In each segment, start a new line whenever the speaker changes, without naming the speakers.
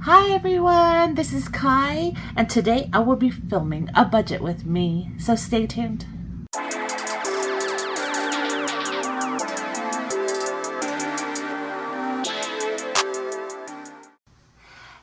Hi everyone, this is Kai, and today I will be filming a budget with me, so stay tuned.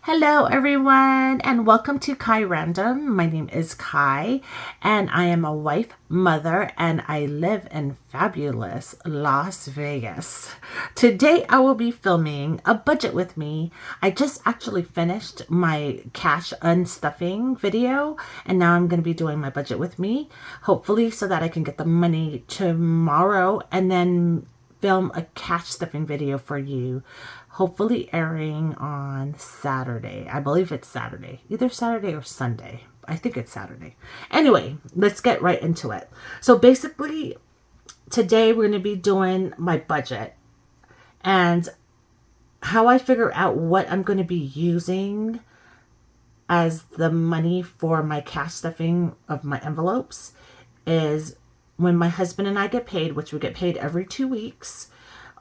Hello everyone, and welcome to Kai Random. My name is Kai, and I am a wife, mother, and I live in fabulous Las Vegas. Today I will be filming a budget with me. I just actually finished my cash unstuffing video, and now I'm going to be doing my budget with me, hopefully so that I can get the money tomorrow and then film a cash stuffing video for you, hopefully airing on Saturday. I believe it's Saturday, either Saturday or Sunday. I think it's Saturday. Anyway, let's get right into it. So basically, today we're going to be doing my budget and how I figure out what I'm going to be using as the money for my cash stuffing of my envelopes is when my husband and I get paid, which we get paid every 2 weeks.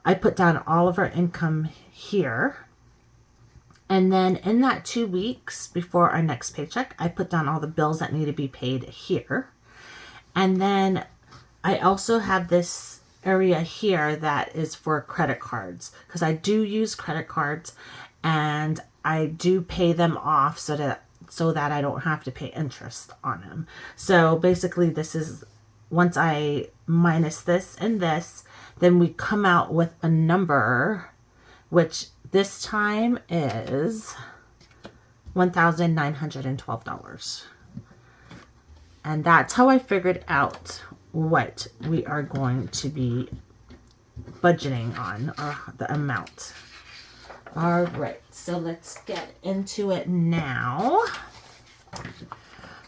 I put down all of our income here. And then in that 2 weeks before our next paycheck, I put down all the bills that need to be paid here. And then I also have this area here that is for credit cards, because I do use credit cards and I do pay them off so that I don't have to pay interest on them. So basically this is, once I minus this and this, then we come out with a number, which this time is $1,912. And that's how I figured out what we are going to be budgeting on, or the amount. All right, so let's get into it now.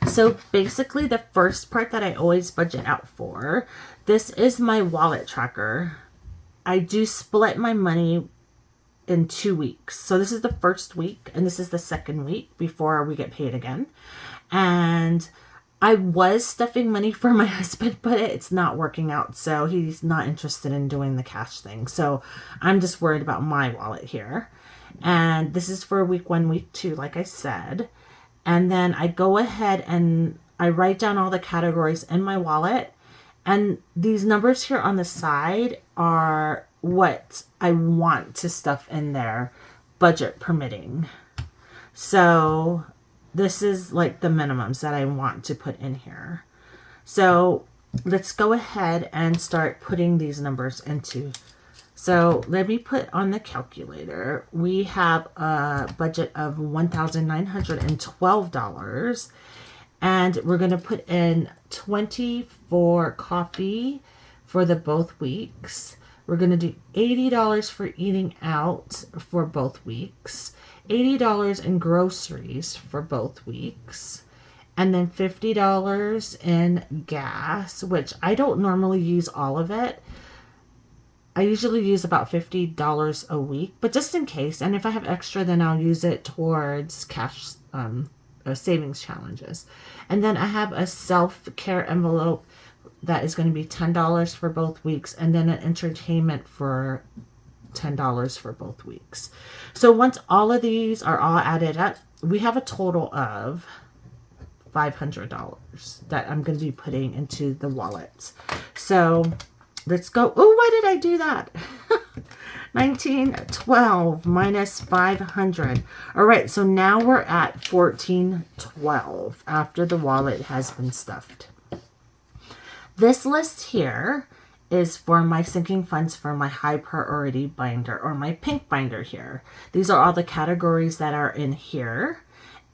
So basically the first part that I always budget out for, this is my wallet tracker. I do split my money in 2 weeks. So this is the first week and this is the second week before we get paid again. And I was stuffing money for my husband, but it's not working out. So he's not interested in doing the cash thing. So I'm just worried about my wallet here. And this is for week 1, week 2, like I said. And then I go ahead and I write down all the categories in my wallet. And these numbers here on the side are what I want to stuff in there, budget permitting. So this is like the minimums that I want to put in here. So let's go ahead and start putting these numbers into. So let me put on the calculator. We have a budget of $1,912. And we're going to put in 20 for coffee for the both weeks. We're going to do $80 for eating out for both weeks. $80 in groceries for both weeks. And then $50 in gas, which I don't normally use all of it. I usually use about $50 a week, but just in case. And if I have extra, then I'll use it towards cash savings challenges. And then I have a self-care envelope that is going to be $10 for both weeks, and then an entertainment for $10 for both weeks. So once all of these are all added up, we have a total of $500 that I'm going to be putting into the wallets. So let's go. Oh, why did I do that? 1912 minus 500. All right, so now we're at 1412 after the wallet has been stuffed. This list here is for my sinking funds for my high priority binder, or my pink binder here. These are all the categories that are in here.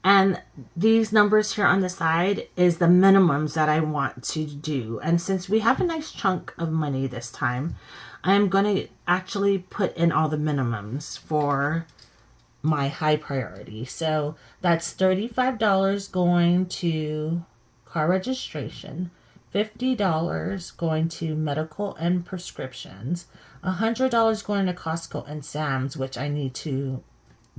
And these numbers here on the side is the minimums that I want to do. And since we have a nice chunk of money this time, I'm going to actually put in all the minimums for my high priority. So that's $35 going to car registration, $50 going to medical and prescriptions, $100 going to Costco and Sam's, which I need to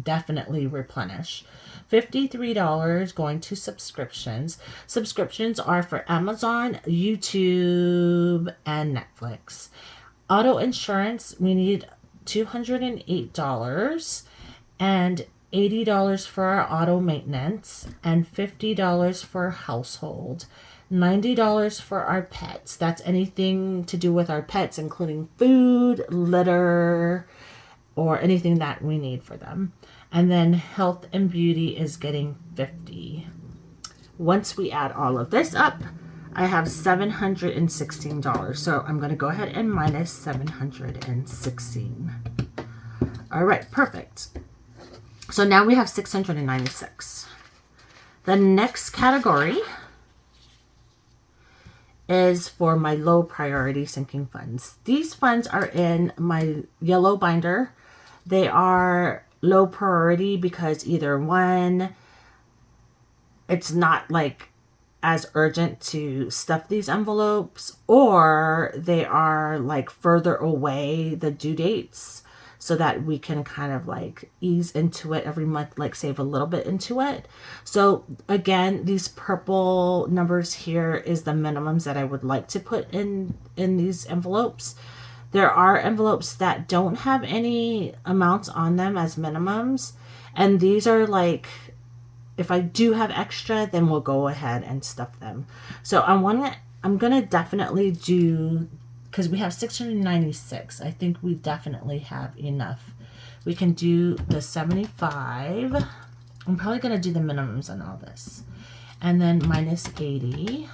definitely replenish, $53 going to subscriptions. Subscriptions are for Amazon, YouTube, and Netflix. Auto insurance, we need $208. And $80 for our auto maintenance, and $50 for household. $90 for our pets. That's anything to do with our pets, including food, litter, or anything that we need for them. And then health and beauty is getting $50. Once we add all of this up, I have $716. So I'm going to go ahead and minus 716. All right, perfect. So now we have 696. The next category is for my low priority sinking funds. These funds are in my yellow binder. They are low priority because either one, it's not like as urgent to stuff these envelopes, or they are like further away, the due dates, so that we can kind of like ease into it every month, like save a little bit into it. So again, these purple numbers here is the minimums that I would like to put in these envelopes. There are envelopes that don't have any amounts on them as minimums, and these are like, if I do have extra, then we'll go ahead and stuff them. So I'm gonna definitely do, because we have 696. I think we definitely have enough. We can do the 75. I'm probably gonna do the minimums on all this. And then minus 80.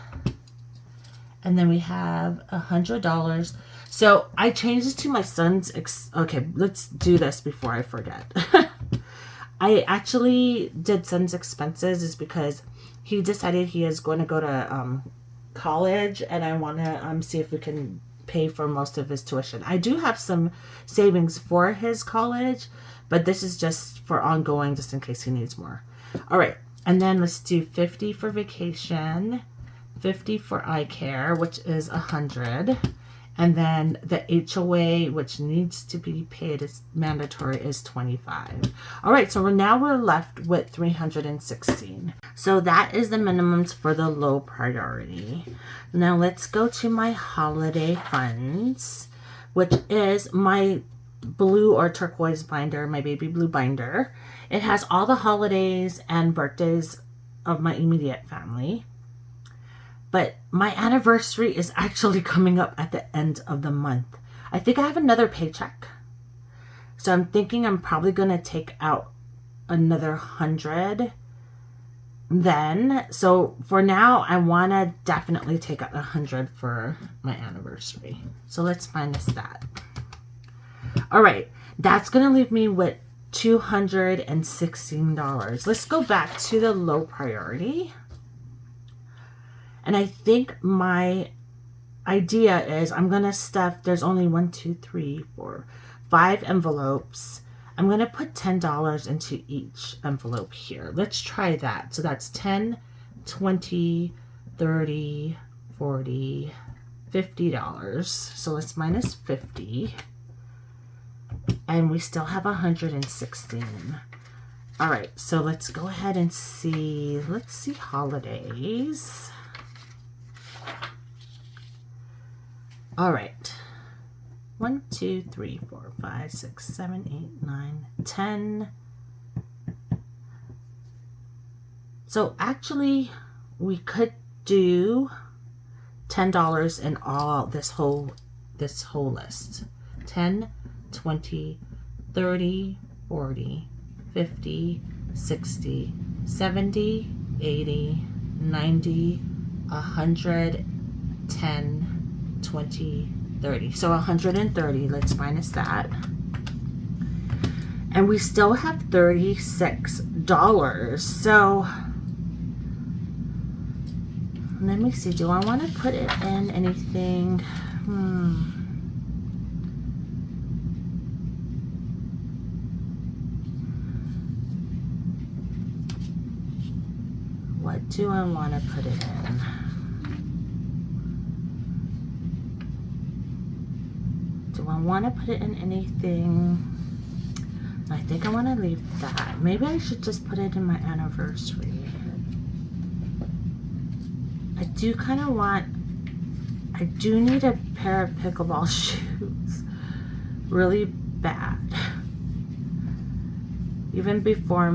And then we have $100. So I changed this to my son's, okay, let's do this before I forget. I actually did son's expenses is because he decided he is going to go to college, and I want to see if we can pay for most of his tuition. I do have some savings for his college, but this is just for ongoing, just in case he needs more. All right, and then let's do 50 for vacation, 50 for eye care, which is 100. And then the HOA, which needs to be paid as mandatory, is 25. All right, so now we're left with 316. So that is the minimums for the low priority. Now let's go to my holiday funds, which is my blue or turquoise binder, my baby blue binder. It has all the holidays and birthdays of my immediate family. But my anniversary is actually coming up at the end of the month. I think I have another paycheck. So I'm thinking I'm probably going to take out another 100 then. So for now, I want to definitely take out 100 for my anniversary. So let's minus that. All right. That's going to leave me with $216. Let's go back to the low priority. And I think my idea is I'm going to stuff, there's only 1, 2, 3, 4, 5 envelopes. I'm going to put $10 into each envelope here. Let's try that. So that's 10, 20, 30, 40, $50. So let's minus 50. And we still have 116. All right, so let's go ahead and see. Let's see holidays. All right. 1, 2, 3, 4, 5, 6, 7, 8, 9, 10. So actually, we could do $10 in all this whole list. 10, 20, 30, 40, 50, 60, 70, 80, 90, 100, 10, 20, 30. So 130, let's minus that. And we still have $36. So let me see, do I want to put it in anything? What do I want to put it in? Do I want to put it in anything? I think I want to leave that. Maybe I should just put it in my anniversary. I do kind of want, I do need a pair of pickleball shoes really bad. Even before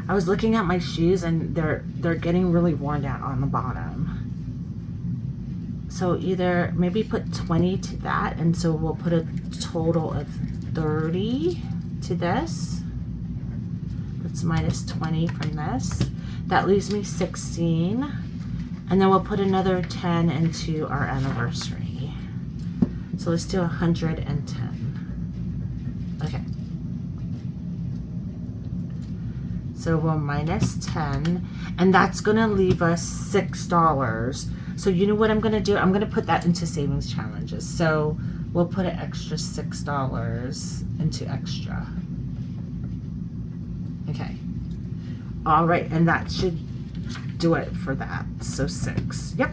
I was looking at my shoes and they're getting really worn down on the bottom. So either maybe put 20 to that, and so we'll put a total of 30 to this. That's minus 20 from this. That leaves me 16. And then we'll put another 10 into our anniversary. So let's do 110. Okay. So we'll minus 10, and that's gonna leave us $6. So you know what I'm gonna do? I'm gonna put that into savings challenges. So we'll put an extra $6 into extra. Okay. All right, and that should do it for that. So 6. Yep.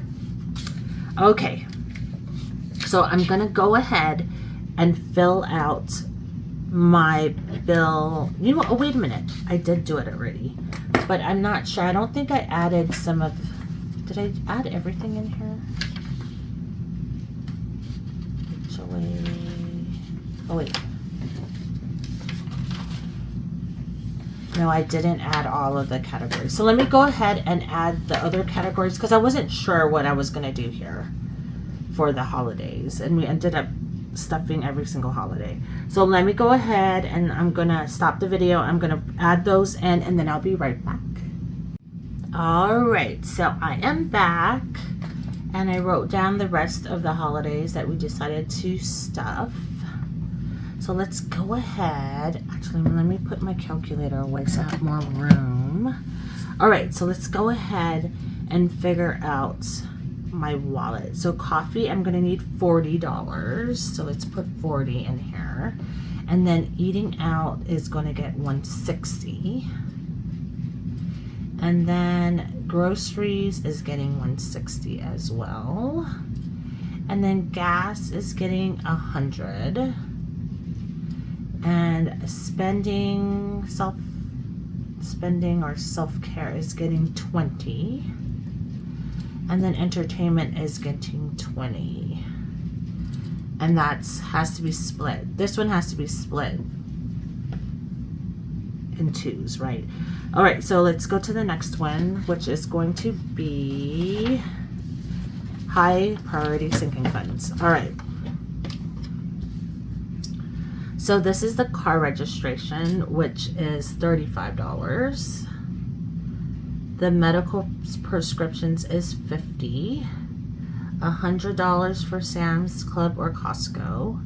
Okay. So I'm gonna go ahead and fill out my bill. You know what? Oh, wait a minute. I did do it already, but I'm not sure. I don't think I added some of. Did I add everything in here? HOA. Oh wait. No, I didn't add all of the categories. So let me go ahead and add the other categories because I wasn't sure what I was going to do here for the holidays. And we ended up stuffing every single holiday. So let me go ahead and I'm going to stop the video. I'm going to add those in and then I'll be right back. All right, so I am back and I wrote down the rest of the holidays that we decided to stuff. So let's go ahead. Actually, let me put my calculator away so I have more room. All right, so let's go ahead and figure out my wallet. So coffee, I'm gonna need $40. So let's put 40 in here. And then eating out is gonna get $160. And then groceries is getting $160 as well. And then gas is getting $100. And spending or self-care is getting $20. And then entertainment is getting $20. And that has to be split. This one has to be split in twos, right? All right, so let's go to the next one, which is going to be high priority sinking funds. All right. So this is the car registration, which is $35. The medical prescriptions is $50. $100 for Sam's Club or Costco.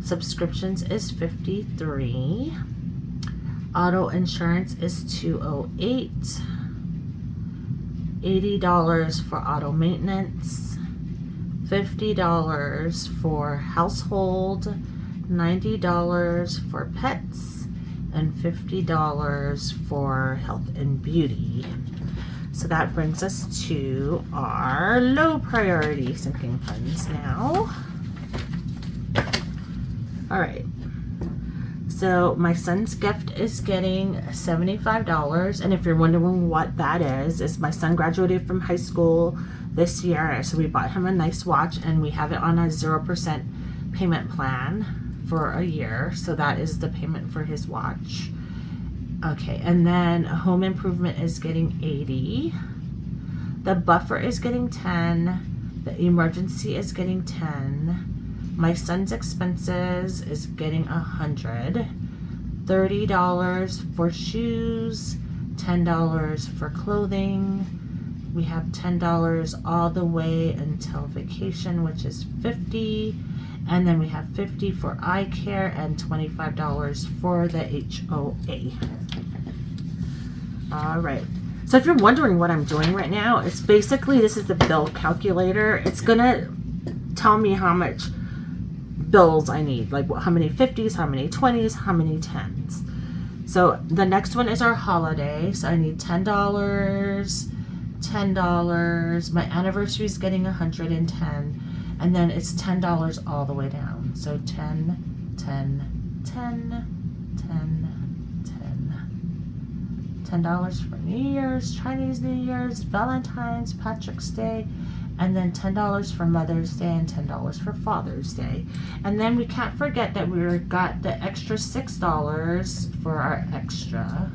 Subscriptions is $53. Auto insurance is $208. $80 for auto maintenance. $50 for household. $90 for pets, and $50 for health and beauty. So that brings us to our low priority sinking funds now. All right. So my son's gift is getting $75. And if you're wondering what that is my son graduated from high school this year. So we bought him a nice watch and we have it on a 0% payment plan for a year. So that is the payment for his watch. Okay, and then home improvement is getting $80. The buffer is getting $10. The emergency is getting $10. My son's expenses is getting $100. $30 for shoes, $10 for clothing. We have $10 all the way until vacation, which is $50. And then we have $50 for eye care and $25 for the HOA. All right. So if you're wondering what I'm doing right now, it's basically, this is the bill calculator. It's gonna tell me how much bills I need, like how many 50s, how many 20s, how many 10s. So the next one is our holiday. So I need $10, $10. My anniversary is getting $110. And then it's $10 all the way down. So 10, 10, 10, 10, 10. $10 for New Year's, Chinese New Year's, Valentine's, Patrick's Day, and then $10 for Mother's Day and $10 for Father's Day. And then we can't forget that we got the extra $6 for our extra,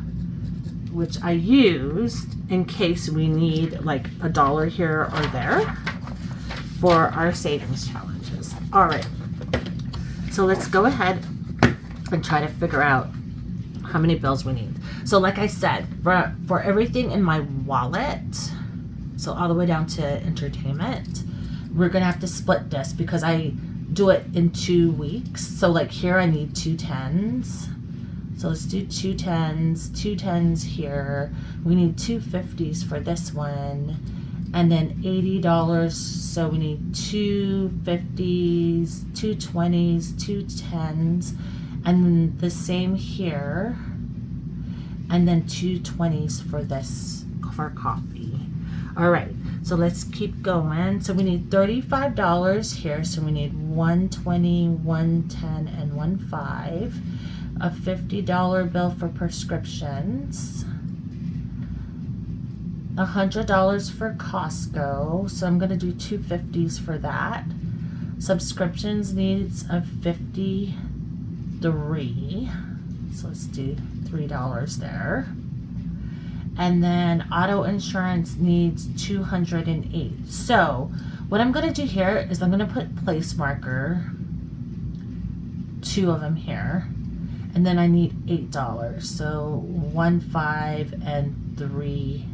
which I used in case we need like $1 here or there for our savings challenges. All right, so let's go ahead and try to figure out how many bills we need. So like I said, for everything in my wallet, so all the way down to entertainment, we're gonna have to split this because I do it in 2 weeks. So like here I need 2 10s. So let's do 2 10s, 2 10s here. We need 2 50s for this one. And then $80. So we need 2 50s, 2 20s, 2 10s. And then the same here. And then 2 20s for this, for coffee. All right, so let's keep going. So we need $35 here. So we need 120, 110, and 15. A $50 bill for prescriptions. $100 for Costco. So I'm gonna do 2 50s for that. Subscriptions needs of 53. So let's do $3 there. And then auto insurance needs 208. So what I'm going to do here is I'm going to put place marker, 2 of them here, and then I need $8. So 1 5 and 3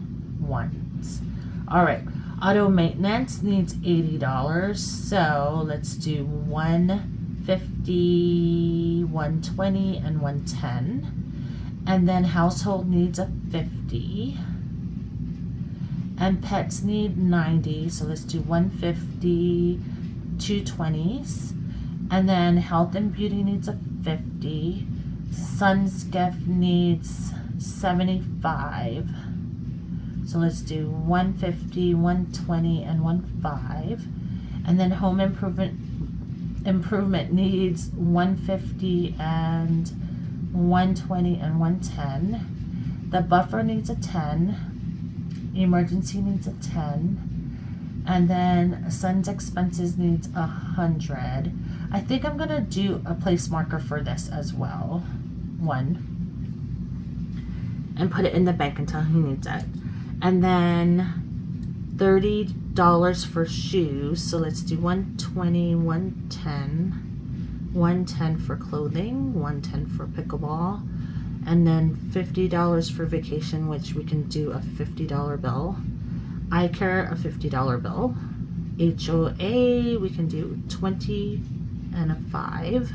1s. All right, auto maintenance needs $80. So let's do 150, 120, and 110. And then household needs a 50. And pets need 90. So let's do 150, 2 20s. And then health and beauty needs a 50. Son's gift needs 75. So let's do 150, 120, and 15. And then home improvement needs 150 and 120 and 110. The buffer needs a 10. Emergency needs a 10. And then son's expenses needs 100. I think I'm gonna do a place marker for this as well, 1, and put it in the bank until he needs it. And then $30 for shoes. So let's do 120, 110. 110 for clothing, 110 for pickleball, and then $50 for vacation, which we can do a $50 bill. Eye care, a $50 bill. HOA, we can do 20 and a 5.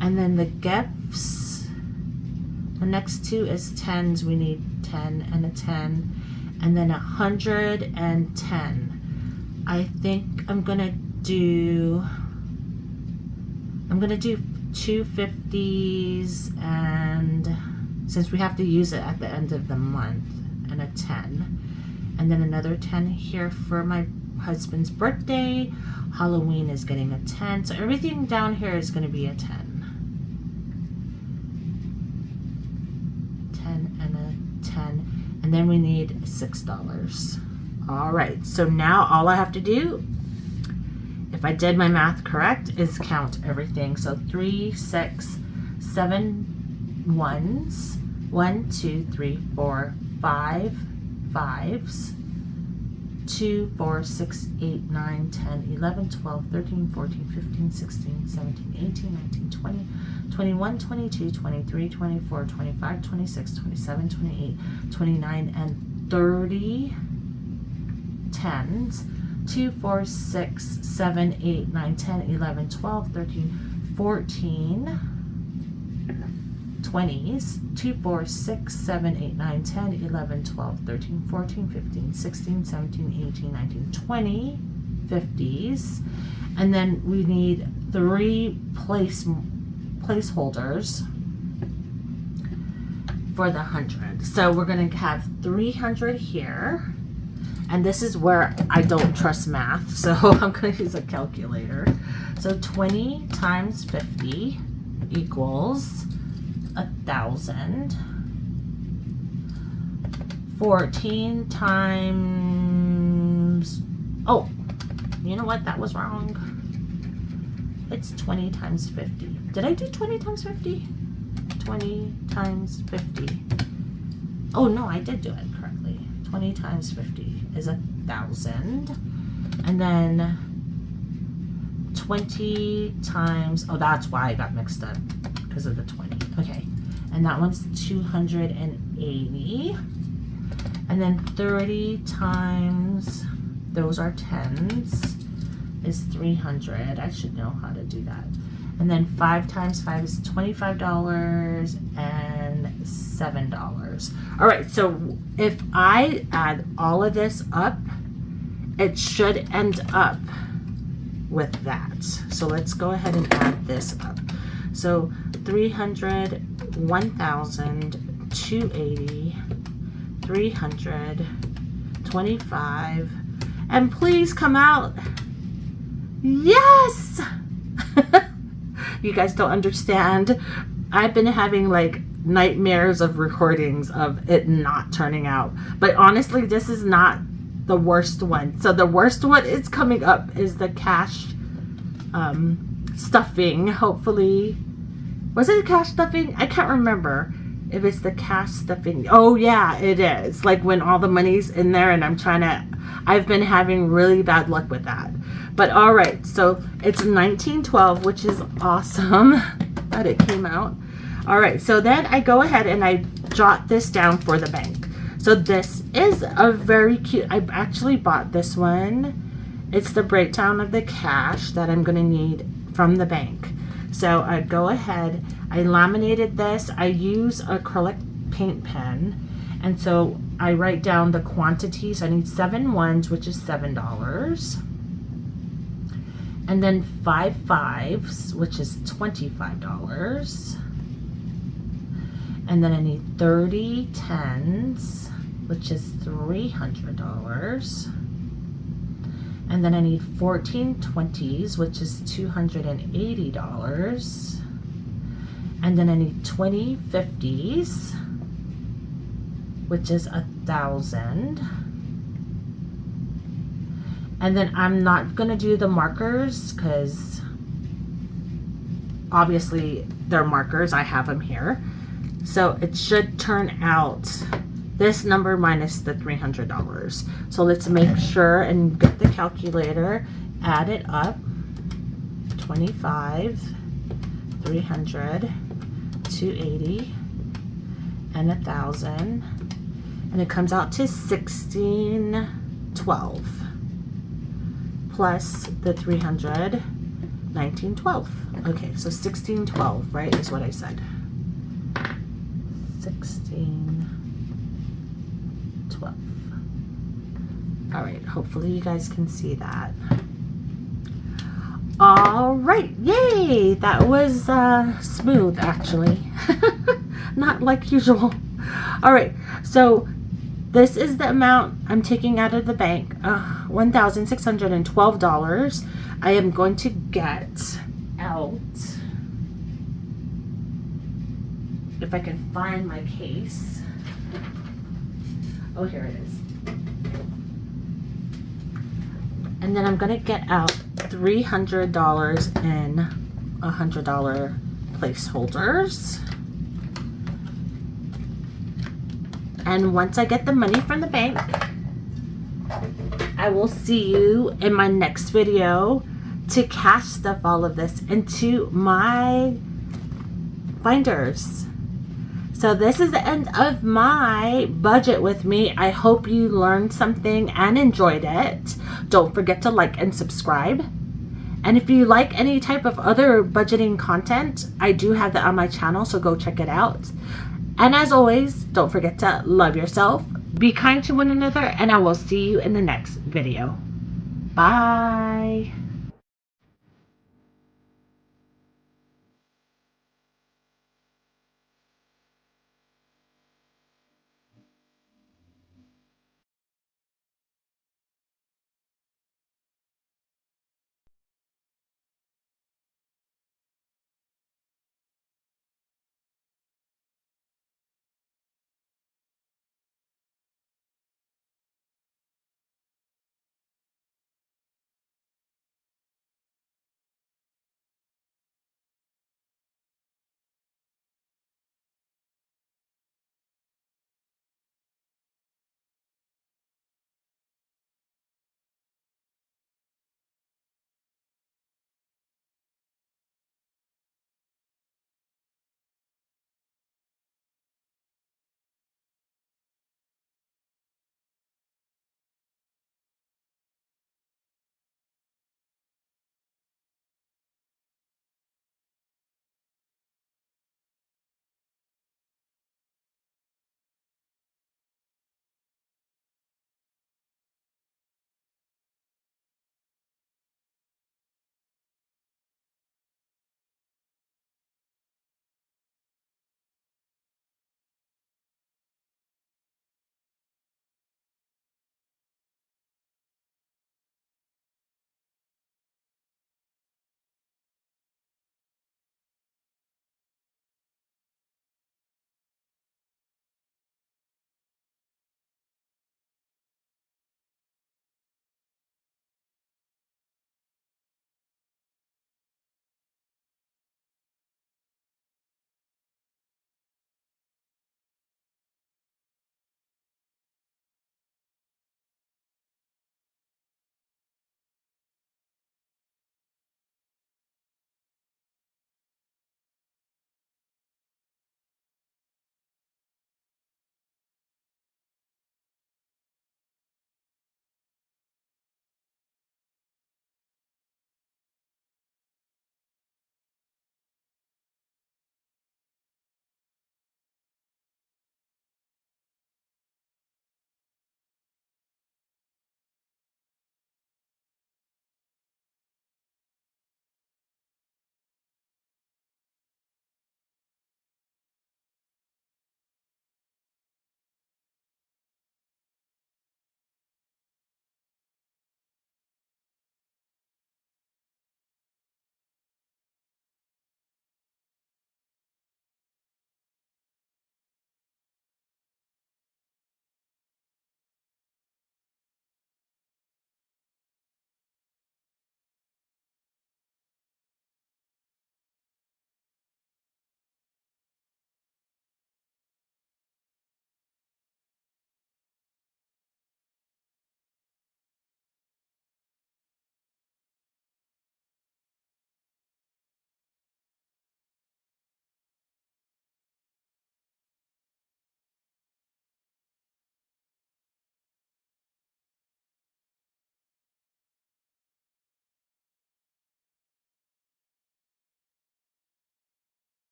And then the gifts, the next 2 is 10s. We need 10 and a 10, and then 110. I think I'm gonna do 2 50s, and since we have to use it at the end of the month, and a 10, and then another 10 here for my husband's birthday. Halloween is getting a 10, so everything down here is going to be a 10. 10 and a 10, and then we need $6. All right, so now all I have to do, if I did my math correct, is count everything. So 3, 6, 7 1s, 1, 2, 3, 4, 5 5s, 2, 4, 6, 8, 9, 10, 11, 12, 13, 14, 15, 16, 17, 18, 19, 20, 21, 22, 23, 24, 25, 26, 27, 28, 29, and 30 10s. 2, 4, 6, 7, 8, 9, 10, 11, 12, 13, 14 20s. 2, 4, 6, 7, 8, 9, 10, 11, 12, 13, 14, 15, 16, 17, 18, 19, 20 50s. And then we need 3 placeholders for the 100. So we're going to have 300 here. And this is where I don't trust math, so I'm going to use a calculator. So 20 times 50 equals 1,000. 14 times Oh, you know what? That was wrong. It's 20 times 50. Did I do 20 times 50? 20 times 50. Oh, no, I did do it correctly. 20 times 50 is 1,000. And then 20 times, oh, that's why I got mixed up, because of the 20. Okay. And that one's 280. And then 30 times, those are tens, is 300. I should know how to do that. And then 5 times 5 is $25 and $7. All right, so if I add all of this up, it should end up with that. So let's go ahead and add this up. So 300, 1,000, 280, 300, 25, and please come out. Yes! You guys don't understand. I've been having like nightmares of recordings of it not turning out. But honestly, this is not the worst one. So the worst one is coming up is the cash stuffing. Hopefully. Was it the cash stuffing? I can't remember if it's the cash stuffing. Oh yeah, it is. Like when all the money's in there and I've been having really bad luck with that. But all right, so it's 1912, which is awesome that it came out. All right, so then I go ahead and I jot this down for the bank. So this is a very cute, I actually bought this one. It's the breakdown of the cash that I'm gonna need from the bank. So I go ahead, I laminated this. I use acrylic paint pen. And so I write down the quantities. I need 7 ones, which is $7. And then 5 fives, which is $25. And then I need 30 tens, which is $300. And then I need 14 20s, which is $280. And then I need 20 50s, which is 1,000. And then I'm not gonna do the markers because obviously they're markers. I have them here. So it should turn out this number minus the $300. So let's make sure and get the calculator, add it up. 25, 300, 280, and 1,000. And it comes out to 1612 plus the 300, 1912. Okay, so 1612, right, is what I said. 1612. All right, hopefully you guys can see that. All right, yay! That was smooth, actually. Not like usual. All right, so this is the amount I'm taking out of the bank, $1,612. I am going to get out, if I can find my case. Oh, here it is. And then I'm going to get out $300 in $100 placeholders. And once I get the money from the bank, I will see you in my next video to cash stuff all of this into my binders. So this is the end of my budget with me. I hope you learned something and enjoyed it. Don't forget to like and subscribe. And if you like any type of other budgeting content, I do have that on my channel, so go check it out. And as always, don't forget to love yourself, be kind to one another, and I will see you in the next video. Bye.